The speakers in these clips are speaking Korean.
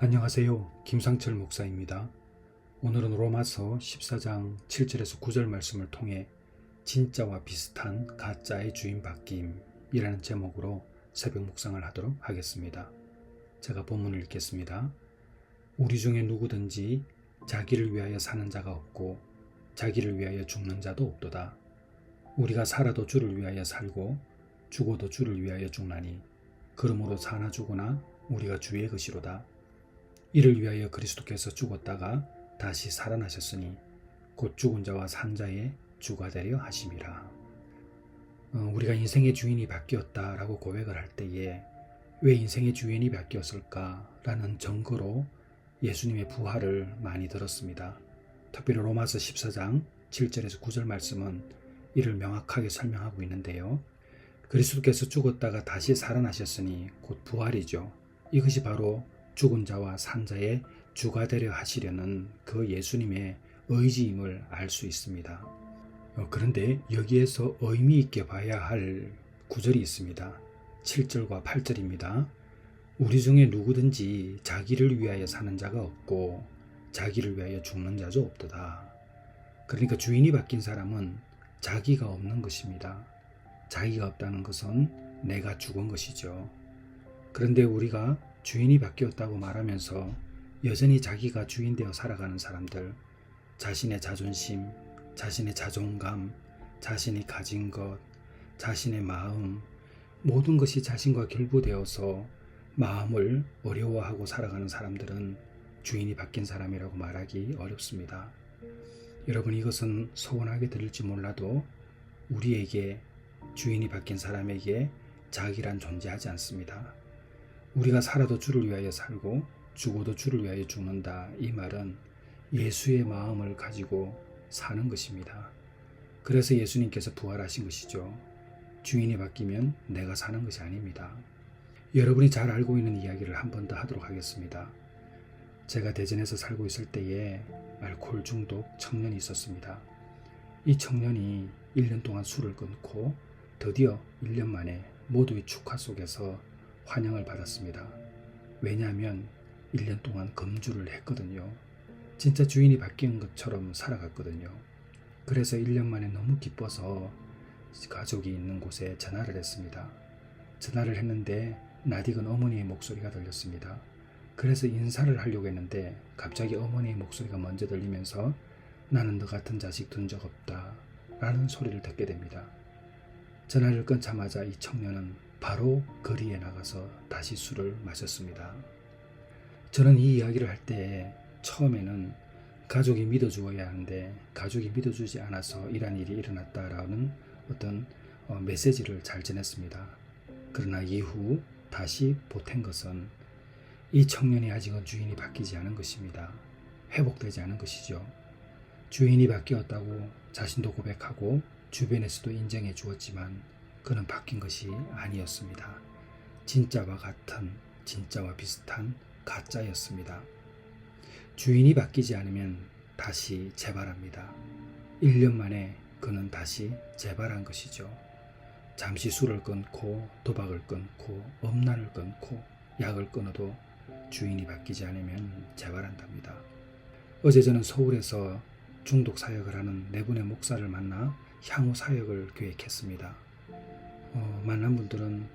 안녕하세요. 김상철 목사입니다. 오늘은 로마서 14장 7절에서 9절 말씀을 통해 진짜와 비슷한 가짜의 주인 바뀜이라는 제목으로 새벽 묵상을 하도록 하겠습니다. 제가 본문을 읽겠습니다. 우리 중에 누구든지 자기를 위하여 사는 자가 없고 자기를 위하여 죽는 자도 없도다. 우리가 살아도 주를 위하여 살고 죽어도 주를 위하여 죽나니 그러므로 사나 죽으나 우리가 주의 것이로다. 이를 위하여 그리스도께서 죽었다가 다시 살아나셨으니 곧 죽은 자와 산 자의 주가 되려 하심이라. 우리가 인생의 주인이 바뀌었다라고 고백을 할 때에 왜 인생의 주인이 바뀌었을까라는 증거로 예수님의 부활을 많이 들었습니다. 특별히 로마서 14장 7절에서 9절 말씀은 이를 명확하게 설명하고 있는데요. 그리스도께서 죽었다가 다시 살아나셨으니 곧 부활이죠. 이것이 바로 죽은 자와 산 자의 주가 되려 하시려는 그 예수님의 의지임을 알 수 있습니다. 그런데 여기에서 의미 있게 봐야 할 구절이 있습니다. 7절과 8절입니다. 우리 중에 누구든지 자기를 위하여 사는 자가 없고 자기를 위하여 죽는 자도 없도다. 그러니까 주인이 바뀐 사람은 자기가 없는 것입니다. 자기가 없다는 것은 내가 죽은 것이죠. 그런데 우리가 주인이 바뀌었다고 말하면서 여전히 자기가 주인 되어 살아가는 사람들, 자신의 자존심, 자신의 자존감, 자신이 가진 것, 자신의 마음, 모든 것이 자신과 결부되어서 마음을 어려워하고 살아가는 사람들은 주인이 바뀐 사람이라고 말하기 어렵습니다. 여러분, 이것은 서운하게 들릴지 몰라도 우리에게 주인이 바뀐 사람에게 자기란 존재하지 않습니다. 우리가 살아도 주를 위하여 살고 죽어도 주를 위하여 죽는다. 이 말은 예수의 마음을 가지고 사는 것입니다. 그래서 예수님께서 부활하신 것이죠. 주인이 바뀌면 내가 사는 것이 아닙니다. 여러분이 잘 알고 있는 이야기를 한 번 더 하도록 하겠습니다. 제가 대전에서 살고 있을 때에 알코올 중독 청년이 있었습니다. 이 청년이 1년 동안 술을 끊고 드디어 1년 만에 모두의 축하 속에서 환영을 받았습니다. 왜냐하면 1년 동안 금주를 했거든요. 진짜 주인이 바뀐 것처럼 살아갔거든요. 그래서 1년 만에 너무 기뻐서 가족이 있는 곳에 전화를 했습니다. 전화를 했는데 낯익은 어머니의 목소리가 들렸습니다. 그래서 인사를 하려고 했는데 갑자기 어머니의 목소리가 먼저 들리면서 나는 너 같은 자식 둔 적 없다 라는 소리를 듣게 됩니다. 전화를 끊자마자 이 청년은 바로 거리에 나가서 다시 술을 마셨습니다. 저는 이 이야기를 할 때 처음에는 가족이 믿어주어야 하는데 가족이 믿어주지 않아서 이런 일이 일어났다라는 어떤 메시지를 잘 전했습니다. 그러나 이후 다시 보탠 것은 이 청년이 아직은 주인이 바뀌지 않은 것입니다. 회복되지 않은 것이죠. 주인이 바뀌었다고 자신도 고백하고 주변에서도 인정해 주었지만 그는 바뀐 것이 아니었습니다. 진짜와 같은, 진짜와 비슷한 가짜였습니다. 주인이 바뀌지 않으면 다시 재발합니다. 1년 만에 그는 다시 재발한 것이죠. 잠시 술을 끊고 도박을 끊고 음란을 끊고 약을 끊어도 주인이 바뀌지 않으면 재발한답니다. 어제 저는 서울에서 중독 사역을 하는 네 분의 목사를 만나 향후 사역을 계획했습니다. 만난 분들은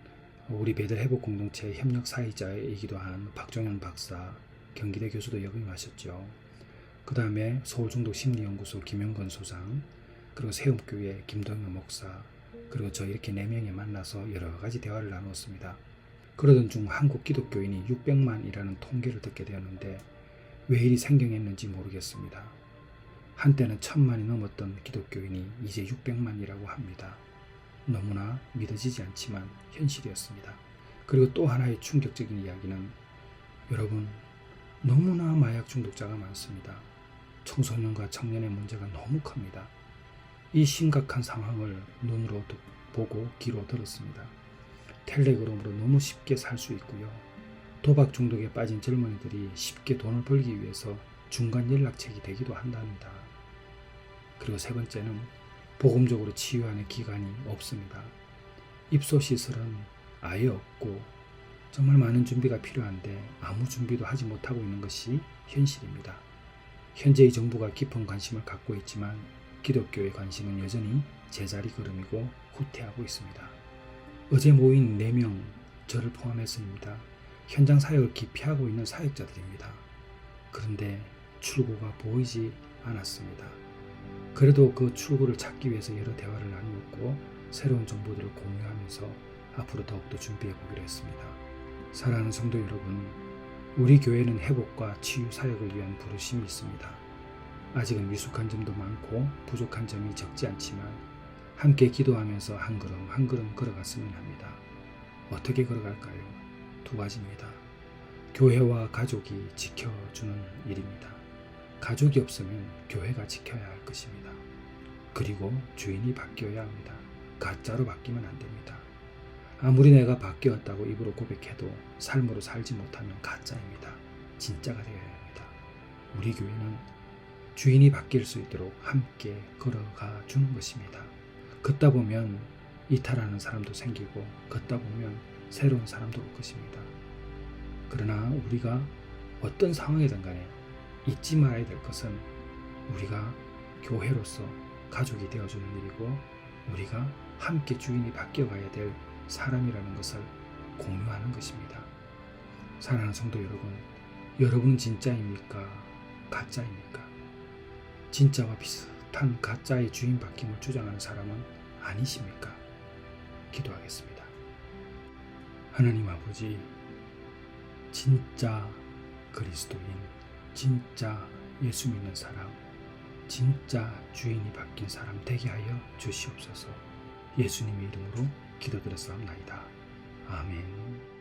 우리 배들 회복 공동체 협력 사회자이기도 한 박종현 박사, 경기대 교수도 역임하셨죠. 그 다음에 서울중독심리연구소 김영건 소장, 그리고 세움교회 김동현 목사, 그리고 저 이렇게 4명이 만나서 여러 가지 대화를 나누었습니다. 그러던 중 한국 기독교인이 600만이라는 통계를 듣게 되었는데 왜 일이 생경했는지 모르겠습니다. 한때는 1000만이 넘었던 기독교인이 이제 600만이라고 합니다. 너무나 믿어지지 않지만 현실이었습니다. 그리고 또 하나의 충격적인 이야기는 여러분, 너무나 마약 중독자가 많습니다. 청소년과 청년의 문제가 너무 큽니다. 이 심각한 상황을 눈으로 보고 귀로 들었습니다. 텔레그램으로 너무 쉽게 살 수 있고요. 도박 중독에 빠진 젊은이들이 쉽게 돈을 벌기 위해서 중간 연락책이 되기도 한답니다. 그리고 세 번째는 복음적으로 치유하는 기관이 없습니다. 입소시설은 아예 없고 정말 많은 준비가 필요한데 아무 준비도 하지 못하고 있는 것이 현실입니다. 현재의 정부가 깊은 관심을 갖고 있지만 기독교의 관심은 여전히 제자리 걸음이고 후퇴하고 있습니다. 어제 모인 4명, 저를 포함해서입니다. 현장 사역을 기피하고 있는 사역자들입니다. 그런데 출구가 보이지 않았습니다. 그래도 그 출구를 찾기 위해서 여러 대화를 나누었고 새로운 정보들을 공유하면서 앞으로 더욱더 준비해 보기로 했습니다. 사랑하는 성도 여러분, 우리 교회는 회복과 치유 사역을 위한 부르심이 있습니다. 아직은 미숙한 점도 많고 부족한 점이 적지 않지만 함께 기도하면서 한 걸음 한 걸음 걸어갔으면 합니다. 어떻게 걸어갈까요? 2가지입니다. 교회와 가족이 지켜주는 일입니다. 가족이 없으면 교회가 지켜야 할 것입니다. 그리고 주인이 바뀌어야 합니다. 가짜로 바뀌면 안 됩니다. 아무리 내가 바뀌었다고 입으로 고백해도 삶으로 살지 못하면 가짜입니다. 진짜가 되어야 합니다. 우리 교회는 주인이 바뀔 수 있도록 함께 걸어가 주는 것입니다. 걷다 보면 이탈하는 사람도 생기고 걷다 보면 새로운 사람도 올 것입니다. 그러나 우리가 어떤 상황이든 간에 잊지 말아야 될 것은 우리가 교회로서 가족이 되어주는 일이고 우리가 함께 주인이 바뀌어가야 될 사람이라는 것을 공유하는 것입니다. 사랑하는 성도 여러분, 여러분은 진짜입니까? 가짜입니까? 진짜와 비슷한 가짜의 주인 바뀜을 주장하는 사람은 아니십니까? 기도하겠습니다. 하나님 아버지, 진짜 그리스도인, 진짜 예수 믿는 사람, 진짜 주인이 바뀐 사람 되게 하여 주시옵소서. 예수님의 이름으로 기도드렸사옵나이다. 아멘.